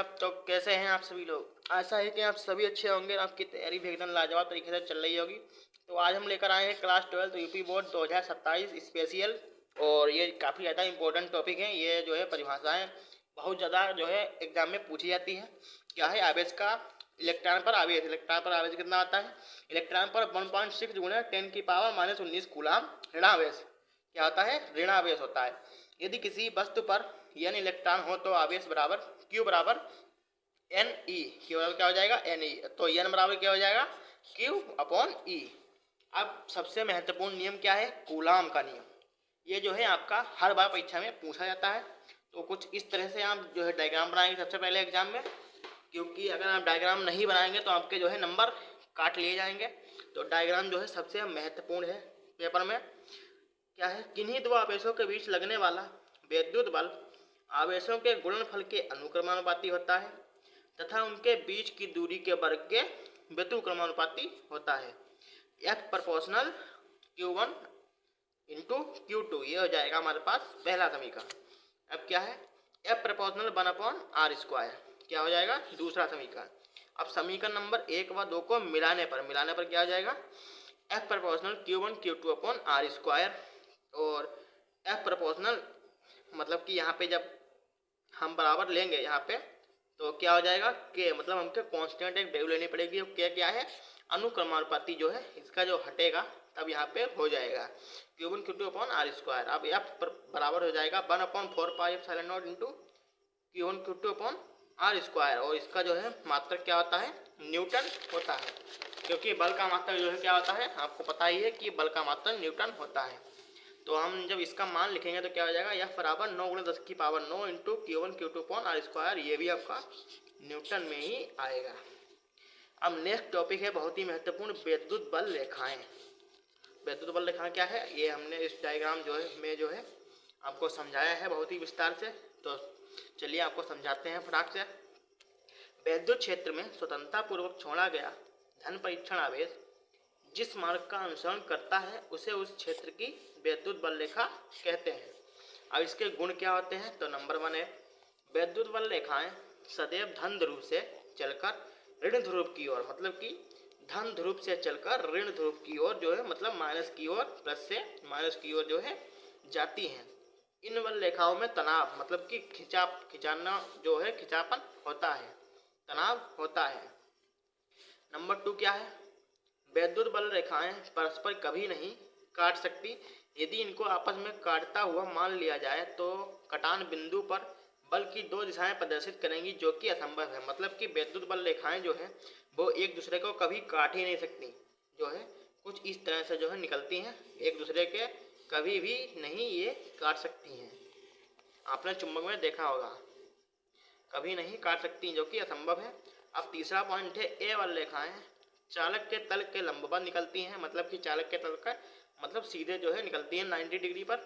साहब। तो कैसे हैं आप सभी लोग? आशा है कि आप सभी अच्छे होंगे और आपकी तैयारी भी एकदम लाजवाब तरीके से चल रही होगी। तो आज हम लेकर आए हैं क्लास 12 यूपी बोर्ड 2027 स्पेशल। और ये काफ़ी ज़्यादा इंपॉर्टेंट टॉपिक है। ये जो है परिभाषाएं बहुत ज़्यादा जो है एग्जाम में पूछी जाती है। क्या है? आवेश का इलेक्ट्रॉन पर आवेश। इलेक्ट्रॉन पर आवेश कितना आता है? इलेक्ट्रॉन पर 1.6 गुणा 10⁻⁻19 कूलाम ऋणावेश क्या होता है? ऋणावेश होता है। यदि किसी वस्तु पर n इलेक्ट्रॉन हो तो आवेश बराबर Q बराबर एन ई। क्यू बराबर क्या हो जाएगा? N E. तो n बराबर क्या हो जाएगा? Q upon E. अब सबसे महत्वपूर्ण नियम क्या है? कूलाम का नियम। ये जो है आपका हर बार परीक्षा में पूछा जाता है। तो कुछ इस तरह से आप जो है डायग्राम बनाएंगे सबसे पहले एग्जाम में, क्योंकि अगर आप डायग्राम नहीं बनाएंगे तो आपके जो है नंबर काट लिए जाएंगे। तो डायग्राम जो है सबसे महत्वपूर्ण है पेपर में। क्या है? किन्हीं दो आवेशों के बीच लगने वाला विद्युत बल आवेशों के गुणनफल के अनुक्रमानुपाती होता है तथा उनके बीच की दूरी के वर्ग के व्युत्क्रमानुपाती होता है। F proportional Q1 into Q2 ये हो जाएगा हमारे पास पहला समीकरण। अब क्या है? F proportional 1/r²। क्या हो जाएगा? दूसरा समीकरण। अब समीकरण नंबर 1 व 2 को मिलाने पर क्या हो जाएगा? F proportional Q1 Q2 upon r²। और F प्रोपोर्शनल मतलब कि यहाँ पे जब हम बराबर लेंगे यहाँ पे तो क्या हो जाएगा? K मतलब हमको कांस्टेंट एक वैल्यू लेनी पड़ेगी। K क्या है? अनुक्रमानुपाती जो है इसका जो हटेगा तब यहाँ पे हो जाएगा Q1 Q2 अपॉन r²। अब F बराबर हो जाएगा 1/4πε0 into Q1 Q2 upon r²। और इसका जो है मात्रक क्या होता है? न्यूटन होता है, क्योंकि बल का मात्रक जो है क्या होता है? आपको पता ही है कि बल का मात्रक न्यूटन होता है। तो हम जब इसका मान लिखेंगे तो क्या हो जाएगा? F बराबर 9 × 10⁻9 into Q1 Q2 upon r²। ये भी आपका न्यूटन में ही आएगा। अब नेक्स्ट टॉपिक है बहुत ही महत्वपूर्ण, विद्युत बल रेखाएं। विद्युत बल रेखाएं क्या है? ये हमने इस डायग्राम जो है आपको समझाया है बहुत ही विस्तार से। तो चलिए आपको समझाते हैं फटाक से। विद्युत क्षेत्र में स्वतंत्रता पूर्वक छोड़ा गया धन परीक्षण आवेश जिस मार्ग का अनुसरण करता है उसे उस क्षेत्र की विद्युत बल रेखा कहते हैं। अब इसके गुण क्या होते हैं? तो नंबर 1 है विद्युत बल रेखाएं सदैव धन ध्रुव से चलकर ऋण ध्रुव की ओर, मतलब कि धन ध्रुव से चलकर ऋण ध्रुव की ओर जो है मतलब माइनस की ओर, प्लस से माइनस की ओर जो है जाती हैं। इन बल रेखाओं में तनाव मतलब कि खिंचाना जो है खिंचापन होता है, तनाव होता है। नंबर 2 क्या है? विद्युत बल रेखाएं परस्पर कभी नहीं काट सकती। यदि इनको आपस में काटता हुआ मान लिया जाए तो कटान बिंदु पर बल की 2 दिशाएं प्रदर्शित करेंगी, जो कि असंभव है। मतलब कि विद्युत बल रेखाएं जो है वो एक दूसरे को कभी काट ही नहीं सकती, जो है कुछ इस तरह से जो है निकलती हैं, एक दूसरे के कभी भी नहीं ये काट सकती हैं। आपने चुंबक में देखा होगा, कभी नहीं काट सकती, जो कि असंभव है। अब तीसरा पॉइंट है ए बल रेखाएं चालक के तल के लंबवत निकलती हैं। मतलब कि चालक के तल का मतलब सीधे जो है निकलती हैं, 90 डिग्री पर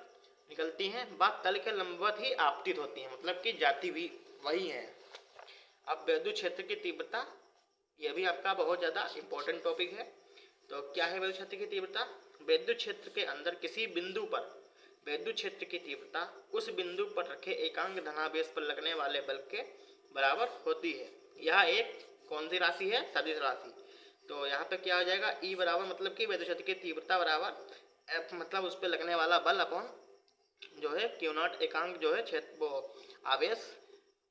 निकलती हैं। बात तल के लंबवत ही आपतित होती हैं, मतलब कि जाती भी वही है। अब विद्युत क्षेत्र की तीव्रता, यह भी आपका बहुत ज़्यादा इंपॉर्टेंट टॉपिक है। तो क्या है विद्युत क्षेत्र की तीव्रता? विद्युत क्षेत्र के अंदर किसी बिंदु पर विद्युत क्षेत्र की तीव्रता उस बिंदु पर रखे एकांक धनावेश पर लगने वाले बल के बराबर होती है। यह एक कौन सी राशि है? सदिश राशि। तो यहाँ पे क्या हो जाएगा? E बराबर मतलब कि विद्युत क्षेत्र की तीव्रता बराबर F मतलब उस पर लगने वाला बल अपॉन जो है Q0 एकांक जो है क्षेत्र वो आवेश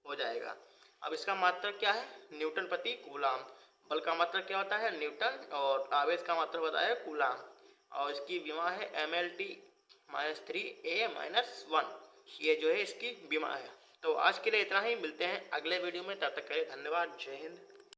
हो जाएगा। अब इसका मात्रक क्या है? न्यूटन प्रति कूलाम। बल का मात्रक क्या होता है? न्यूटन। और आवेश का मात्रक होता है कूलाम। और इसकी विमा है mLt-3A-1। ये जो है इसकी विमा है। तो आज के लिए इतना ही, मिलते हैं अगले वीडियो में, तब तक के लिए धन्यवाद। जय हिंद।